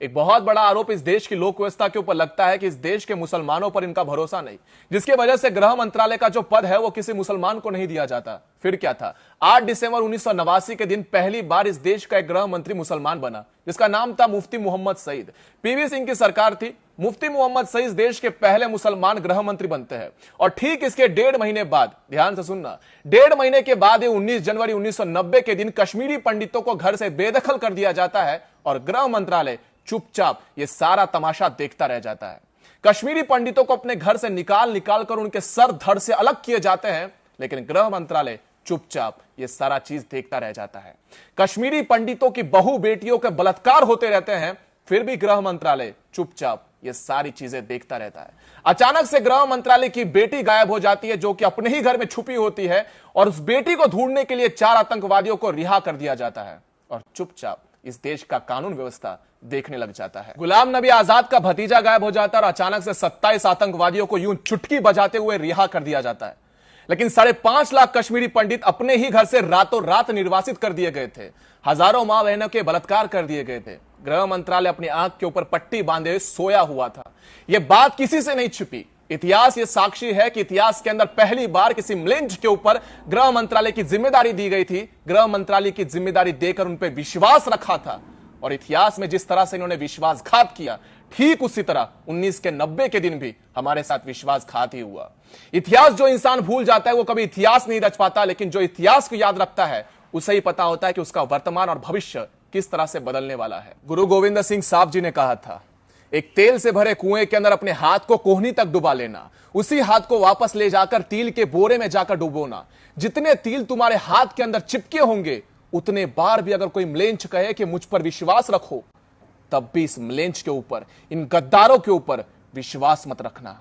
एक बहुत बड़ा आरोप इस देश की लोक व्यवस्था के ऊपर लगता है कि इस देश के मुसलमानों पर इनका भरोसा नहीं, जिसकी वजह से गृह मंत्रालय का जो पद है वो किसी मुसलमान को नहीं दिया जाता। फिर क्या था, 8 दिसंबर 1989 के दिन पहली बार इस देश का एक गृह मंत्री मुसलमान बना, जिसका नाम था मुफ्ती मोहम्मद सईद। पीवी सिंह की सरकार थी। मुफ्ती मोहम्मद सईद इस देश के पहले मुसलमान गृह मंत्री बनते हैं और ठीक इसके 1.5 महीने बाद, ध्यान से सुनना, 1.5 महीने के बाद 19 जनवरी 1990 के दिन कश्मीरी पंडितों को घर से बेदखल कर दिया जाता है और गृह मंत्रालय चुपचाप ये सारा तमाशा देखता रह जाता है। कश्मीरी पंडितों को अपने घर से निकाल कर उनके सर धड़ से अलग किए जाते हैं, लेकिन गृह मंत्रालय चुपचाप ये सारा चीज देखता रह जाता है। कश्मीरी पंडितों की बहु बेटियों के बलात्कार होते रहते हैं, फिर भी गृह मंत्रालय चुपचाप ये सारी चीजें देखता रहता है। अचानक से गृह मंत्रालय की बेटी गायब हो जाती है, जो कि अपने ही घर में छुपी होती है, और उस बेटी को ढूंढने के लिए 4 आतंकवादियों को रिहा कर दिया जाता है और चुपचाप इस देश का कानून व्यवस्था देखने लग जाता है। गुलाम नबी आजाद का भतीजा गायब हो जाता है और अचानक से 27 आतंकवादियों को यूं चुटकी बजाते हुए रिहा कर दिया जाता है। लेकिन 5.5 लाख कश्मीरी पंडित अपने ही घर से रातों रात निर्वासित कर दिए गए थे। हजारों मां बहनों के बलात्कार कर दिए गए थे। गृह मंत्रालय अपनी आंख के ऊपर पट्टी बांधे सोया हुआ था। यह बात किसी से नहीं छिपी। इतिहास ये साक्षी है कि इतिहास के अंदर पहली बार किसी मिलिंट के ऊपर गृह मंत्रालय की जिम्मेदारी दी गई थी। गृह मंत्रालय की जिम्मेदारी देकर उन पर विश्वास रखा था और इतिहास में जिस तरह से इन्होंने विश्वासघात किया, ठीक उसी तरह 1990 के दिन भी हमारे साथ विश्वासघात ही हुआ। इतिहास जो इंसान भूल जाता है वो कभी इतिहास नहीं रच पाता, लेकिन जो इतिहास को याद रखता है उसे ही पता होता है कि उसका वर्तमान और भविष्य किस तरह से बदलने वाला है। गुरु गोविंद सिंह साहब जी ने कहा था, एक तेल से भरे कुएं के अंदर अपने हाथ को कोहनी तक डुबा लेना, उसी हाथ को वापस ले जाकर तिल के बोरे में जाकर डुबोना। जितने तिल तुम्हारे हाथ के अंदर चिपके होंगे, उतने बार भी अगर कोई म्लेंच कहे कि मुझ पर विश्वास रखो, तब भी इस म्लेंच के ऊपर, इन गद्दारों के ऊपर विश्वास मत रखना।